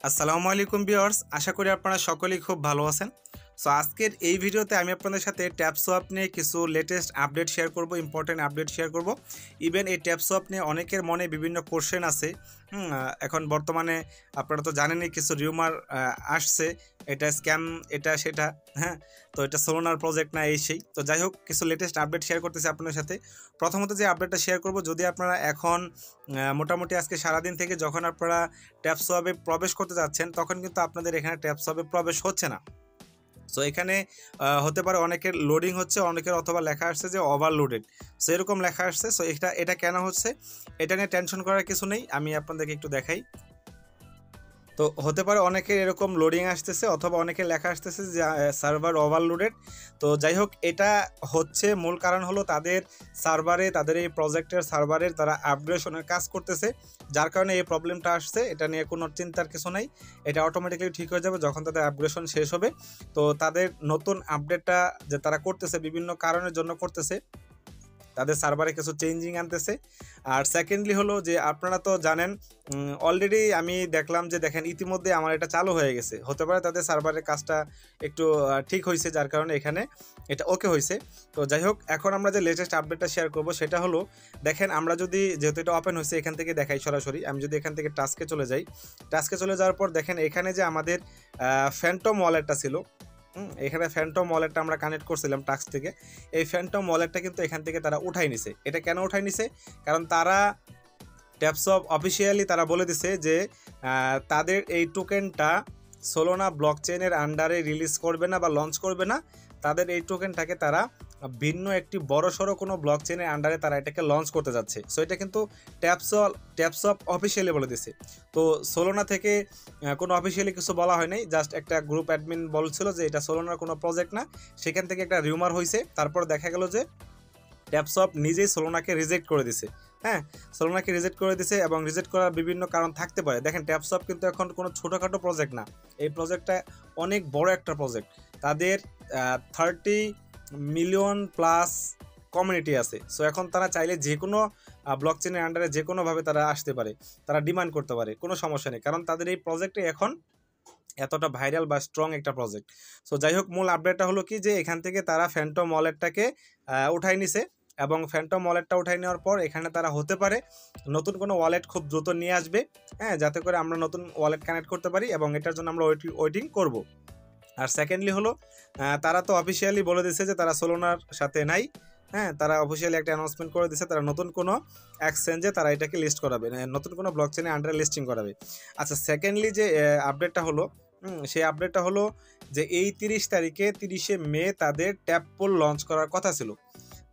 আসসালামু আলাইকুম ভিউয়ার্স, আশা করি আপনারা সকলেই খুব ভালো আছেন। সো আজকের এই ভিডিওতে আমি আপনাদের সাথে ট্যাপসোয়াপ নিয়ে কিছু লেটেস্ট আপডেট শেয়ার করব, ইম্পর্টেন্ট আপডেট শেয়ার করব। ইভেন এই ট্যাপসোয়াপ নিয়ে অনেকের মনে বিভিন্ন কোশ্চেন আছে। এখন বর্তমানে আপনারা তো জানেনই কিছু রিউমার আসছে, এটা স্ক্যাম, এটা সেটা। হ্যাঁ, তো এটা সোলোনার প্রজেক্ট না, এই সেই। তো যাই হোক, কিছু লেটেস্ট আপডেট শেয়ার করতেছি আপনাদের সাথে। প্রথমত যে আপডেটটা শেয়ার করব, যদি আপনারা এখন মোটামুটি আজকে সারাদিন থেকে যখন আপনারা ট্যাপসোয়াবে প্রবেশ করতে যাচ্ছেন, তখন কিন্তু আপনাদের এখানে ট্যাপসোয়াবে প্রবেশ হচ্ছে না। সো এখানে হতে পারে অনেকের লোডিং হচ্ছে, অনেকের অথবা লেখা আসছে যে ওভারলোডেড। সো এরকম লেখা আসছে। সো এটা কেন হচ্ছে, এটা নিয়ে টেনশন করার কিছু নেই। আমি আপনাদেরকে একটু দেখাই। তো হতে পারে অনেকের এরকম লোডিং আসতেছে, অথবা অনেকের লেখা আসতেছে যে সার্ভার ওভারলোডেড। তো যাই হোক, এটা হচ্ছে মূল কারণ হলো তাদের সার্ভারে, তাদের এই প্রজেক্টের সার্ভারের তারা আপগ্রেডেশনের কাজ করতেছে, যার কারণে এই প্রবলেমটা আসছে। এটা নিয়ে কোনো চিন্তার কিছু নাই, এটা অটোমেটিক্যালি ঠিক হয়ে যাবে যখন তাদের আপগ্রেডেশন শেষ হবে। তো তাদের নতুন আপডেটটা যে তারা করতেছে, বিভিন্ন কারণের জন্য করতেছে, তাদের সার্ভারে কিছু চেঞ্জিং আনতেছে। আর সেকেন্ডলি হলো যে আপনারা তো জানেন, অলরেডি আমি দেখলাম যে দেখেন ইতিমধ্যে আমার এটা চালু হয়ে গেছে। হতে পারে তাদের সার্ভারের কাজটা একটু ঠিক হয়েছে, যার কারণে এখানে এটা ওকে হয়েছে। তো যাই হোক, এখন আমরা যে লেটেস্ট আপডেটটা শেয়ার করব সেটা হলো, দেখেন আমরা যদি, যেহেতু এটা ওপেন হয়েছে, এখান থেকে দেখাই সরাসরি। আমি যদি এখান থেকে টাস্কে চলে যাই, টাস্কে চলে যাওয়ার পর দেখেন এখানে যে আমাদের ফ্যান্টম ওয়ালেটটা ছিল, এখানে ফ্যান্টম ওয়ালেটটা আমরা কানেক্ট করছিলাম টাস্ক থেকে। এই ফ্যান্টম ওয়ালেটটা কিন্তু এখান থেকে তারা উঠাই নিছে। এটা কেন উঠাই নিছে? কারণ তারা ট্যাপসপ অফিসিয়ালি তারা বলে দিছে যে তাদের এই টোকেনটা সোলোনা ব্লকচেনের আন্ডারে রিলিজ করবে না বা লঞ্চ করবে না। তাদের এই টোকেনটাকে তারা ভিন্ন একটি বড়সড় কোনো ব্লকচেনের আন্ডারে তারা এটাকে লঞ্চ করতে যাচ্ছে। সো এটা কিন্তু ট্যাপসপ অফিসিয়ালি বলে দিছে। তো সোলোনা থেকে কোনো অফিসিয়ালি কিছু বলা হয় নাই, জাস্ট একটা গ্রুপ অ্যাডমিন বলছিল যে এটা সোলোনার কোনো প্রজেক্ট না। সেখান থেকে একটা রিউমার হয়েছে, তারপর দেখা গেল যে ট্যাপসপ নিজেই সোলোনাকে রিজেক্ট করে দিছে। হ্যাঁ, সোলোনাকে রিজেক্ট করে দিছে, এবং রিজেক্ট করার বিভিন্ন কারণ থাকতে পারে। দেখেন, ট্যাপসপ কিন্তু এখন কোনো ছোটোখাটো প্রজেক্ট না, এই প্রজেক্টটা অনেক বড় একটা প্রজেক্ট। তাদের 30 মিলিয়ন প্লাস কমিউনিটি আছে। সো এখন তারা চাইলে যে কোনো ব্লকচেনের আন্ডারে যে কোনোভাবে তারা আসতে পারে, তারা ডিমান্ড করতে পারে, কোনো সমস্যা নেই, কারণ তাদের এই প্রজেক্টে এখন এতটা ভাইরাল বা স্ট্রং একটা প্রজেক্ট। সো যাই হোক, মূল আপডেটটা হলো কি, যে এখান থেকে তারা ফ্যান্টম ওয়ালেটটাকে উঠাই নিছে, এবং ফ্যান্টম ওয়ালেটটা উঠাই নেওয়ার পর এখানে তারা হতে পারে নতুন কোনো ওয়ালেট খুব দ্রুত নিয়ে আসবে। হ্যাঁ, যাতে করে আমরা নতুন ওয়ালেট কানেক্ট করতে পারি, এবং এটার জন্য আমরা ওয়েটিং করব। আর সেকেন্ডলি হলো, তারা তো অফিসিয়ালি বলে দিছে যে তারা সোলোনার সাথে নাই। হ্যাঁ, তারা অফিসিয়ালি একটা অ্যানাউন্সমেন্ট করে দিছে, তারা নতুন কোনো এক্সচেঞ্জে তারা এটাকে লিস্ট করাবে, নতুন কোনো ব্লকচেনে আন্ডারে লিস্টিং করাবে। আচ্ছা, সেকেন্ডলি যে আপডেটটা হলো, সেই আপডেটটা হলো যে এই 30 তারিখে 30শে মে তাদের ট্যাপ পুল লঞ্চ করার কথা ছিল।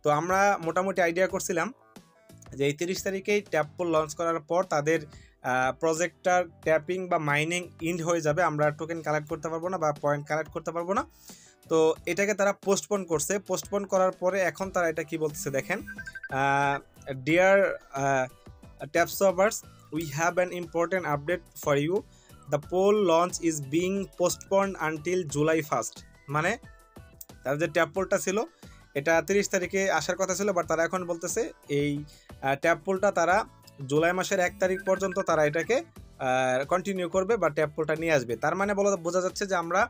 তো আমরা মোটামুটি আইডিয়া করছিলাম যে এই 30 তারিখেই ট্যাপ পুল লঞ্চ করার পর তাদের প্রজেক্টটার ট্যাপিং বা মাইনিং ইন্ড হয়ে যাবে, আমরা টোকেন কালেক্ট করতে পারবো না বা পয়েন্ট কালেক্ট করতে পারবো না। তো এটাকে তারা পোস্টপোন করছে। পোস্টপোন করার পরে এখন তারা এটা কি বলতেছে দেখেন, dear Tapswappers, we have an important update for you, the poll launch is being postponed until July 1। মানে তাদের যে ট্যাপ পোলটা ছিল, এটা 30 তারিখে আসার কথা ছিল, বাট তারা এখন বলতেছে এই ট্যাপ পোলটা তারা জুলাই মাসের 1 তারিখ পর্যন্ত তারা এটাকে কন্টিনিউ করবে বা ট্যাপ পোলটা নিয়ে আসবে। তার মানে বোঝা যাচ্ছে যে আমরা,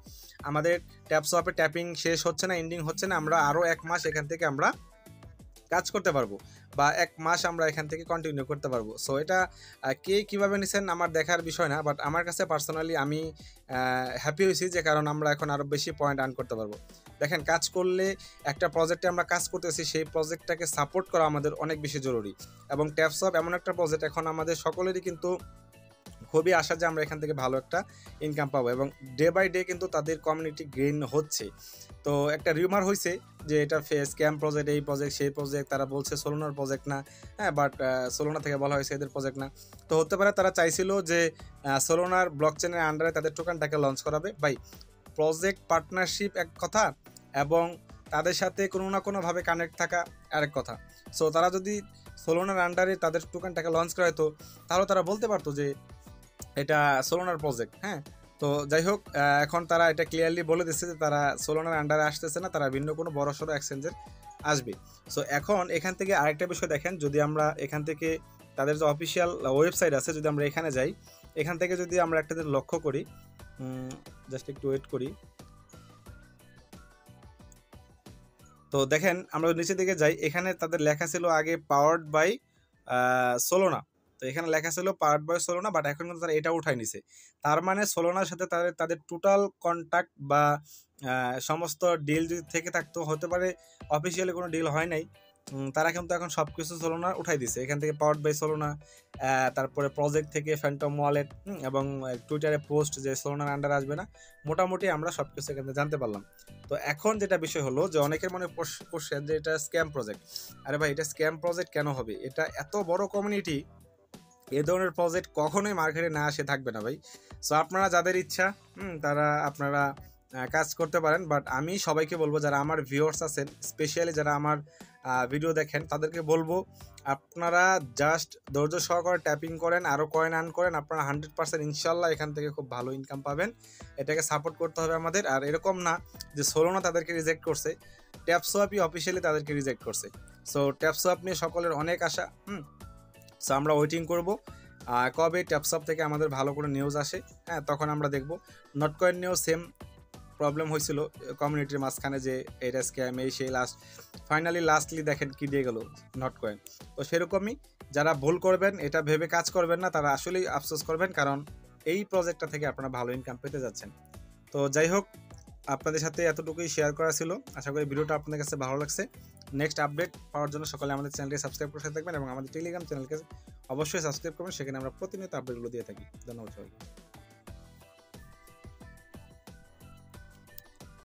আমাদের ট্যাপসপে ট্যাপিং শেষ হচ্ছে না, এন্ডিং হচ্ছে না, আমরা আরও 1 মাস এখান থেকে আমরা কাজ করতে পারবো, বা 1 মাস আমরা এখান থেকে কন্টিনিউ করতে পারবো। সো এটা কে কীভাবে নিছেন আমার দেখার বিষয় না, বাট আমার কাছে পার্সোনালি আমি হ্যাপি হয়েছি, যে কারণ আমরা এখন আরও বেশি পয়েন্ট আর্ন করতে পারবো। দেখেন, কাজ করলে, একটা প্রজেক্টে আমরা কাজ করতেছি, সেই প্রজেক্টটাকে সাপোর্ট করা আমাদের অনেক বেশি জরুরি। এবং ট্যাপসপ এমন একটা প্রজেক্ট, এখন আমাদের সকলেরই কিন্তু খুবই আশা যে আমরা এখান থেকে ভালো একটা ইনকাম পাবো, এবং ডে বাই ডে কিন্তু তাদের কমিউনিটি গেইন হচ্ছে। তো একটা রিউমার হয়েছে যে এটা স্ক্যাম প্রজেক্ট, এই প্রজেক্ট সেই প্রজেক্ট, তারা বলছে সোলোনার প্রজেক্ট না। হ্যাঁ, বাট সোলোনা থেকে বলা হয়েছে এদের প্রজেক্ট না। তো হতে পারে তারা চাইছিল যে সোলোনার ব্লকচেনের আন্ডারে তাদের টোকেনটাকে লঞ্চ করাবে। ভাই, প্রজেক্ট পার্টনারশিপ এক কথা, এবং তাদের সাথে কোনো না কোনোভাবে কানেক্ট থাকা আরেক কথা। সো তারা যদি সোলোনার আন্ডারে তাদের টোকেনটাকে লঞ্চ করা হতো, তাহলে তারা বলতে পারতো যে এটা সোলোনার প্রজেক্ট। হ্যাঁ, তো যাই হোক, এখন তারা এটা ক্লিয়ারলি বলে দিচ্ছে যে তারা সোলোনার আন্ডারে আসতেছে না, তারা ভিন্ন কোনো বড়সড় এক্সচেঞ্জের আসবে। সো এখন এখান থেকে আরেকটা বিষয় দেখেন, যদি আমরা এখান থেকে তাদের যে অফিসিয়াল ওয়েবসাইট আছে, যদি আমরা এখানে যাই, এখান থেকে যদি আমরা একটা দিন লক্ষ্য করি, জাস্ট একটু ওয়েট করি, তো দেখেন আমরা নিচের দিকে যাই, এখানে তাদের লেখা ছিল আগে পাওয়ার্ড বাই সোলোনা, তো এখানে লেখা ছিল পাওয়ার্ড বাই সোলোনা, বাট এখন কিন্তু তারা এটা উঠাই নিছে। তার মানে সোলোনার সাথে তাদের টোটাল কন্ট্যাক্ট বা সমস্ত ডিল যদি থেকে থাকতো, হতে পারে অফিসিয়ালি কোনো ডিল হয় নাই, তারা কিন্তু এখন সব কিছু সোলোনা উঠাই দিছে। এখান থেকে পাওয়ার্ড বাই সোলোনা, তারপরে প্রজেক্ট থেকে ফ্যান্টম ওয়ালেট, এবং টুইটারে পোস্ট যে সোলোনার আন্ডার আসবে না, মোটামুটি আমরা সব কিছু এখান থেকে জানতে পারলাম। তো এখন যেটা বিষয় হলো যে অনেকের মনে কোশ্চেন যে এটা স্ক্যাম প্রজেক্ট। আরে ভাই, এটা স্ক্যাম প্রজেক্ট কেন হবে? এটা এত বড় কমিউনিটি, এ ধরনের প্রজেক্ট কখনোই মার্কেটে না আসে থাকবে না ভাই। সো আপনারা যাদের ইচ্ছা তারা আপনারা কাজ করতে পারেন, বাট আমি সবাইকে বলবো, যারা আমার ভিউয়ার্স আছেন, স্পেশালি যারা আমার ভিডিও দেখেন, তাদেরকে বলবো আপনারা জাস্ট ধৈর্য সহকারে ট্যাপিং করেন, আরও কয়েন আর্ন করেন, আপনারা 100% ইনশাল্লাহ এখান থেকে খুব ভালো ইনকাম পাবেন। এটাকে সাপোর্ট করতে হবে আমাদের। আর এরকম না যে সোলোনা তাদেরকে রিজেক্ট করছে, ট্যাপসোয়াপই অফিসিয়ালি তাদেরকে রিজেক্ট করছে। সো ট্যাপসোয়াপ নিয়ে সকলের অনেক আশা। সো আমরা ওয়েটিং করব কবে ট্যাপসপ থেকে আমাদের ভালো করে নিউজ আসে, হ্যাঁ, তখন আমরা দেখব। নটকয়েন নিয়েও সেম প্রবলেম হয়েছিল কমিউনিটির মাঝখানে, যে এটা স্ক্যাম, এই সেই লাস্টলি দেখেন কি দিয়ে গেল নটকয়েন। তো সেরকমই যারা ভুল করবেন, এটা ভেবে কাজ করবেন না, তারা আসলেই আফসোস করবেন, কারণ এই প্রজেক্টটা থেকে আপনারা ভালো ইনকাম পেতে যাচ্ছেন। তো যাই হোক, আপনাদের সাথে এতটুকুই শেয়ার করা ছিল। আশা করি ভিডিওটা আপনাদের কাছে ভালো লাগছে। নেক্সট আপডেট পাওয়ার জন্য সকালে আমাদের চ্যানেলটি সাবস্ক্রাইব করে থাকবেন, এবং আমাদের টেলিগ্রাম চ্যানেলকে অবশ্যই সাবস্ক্রাইব করবেন, সেখানে আমরা প্রতিনিয়ত আপডেটগুলো দিয়ে থাকি। ধন্যবাদ সবাইকে।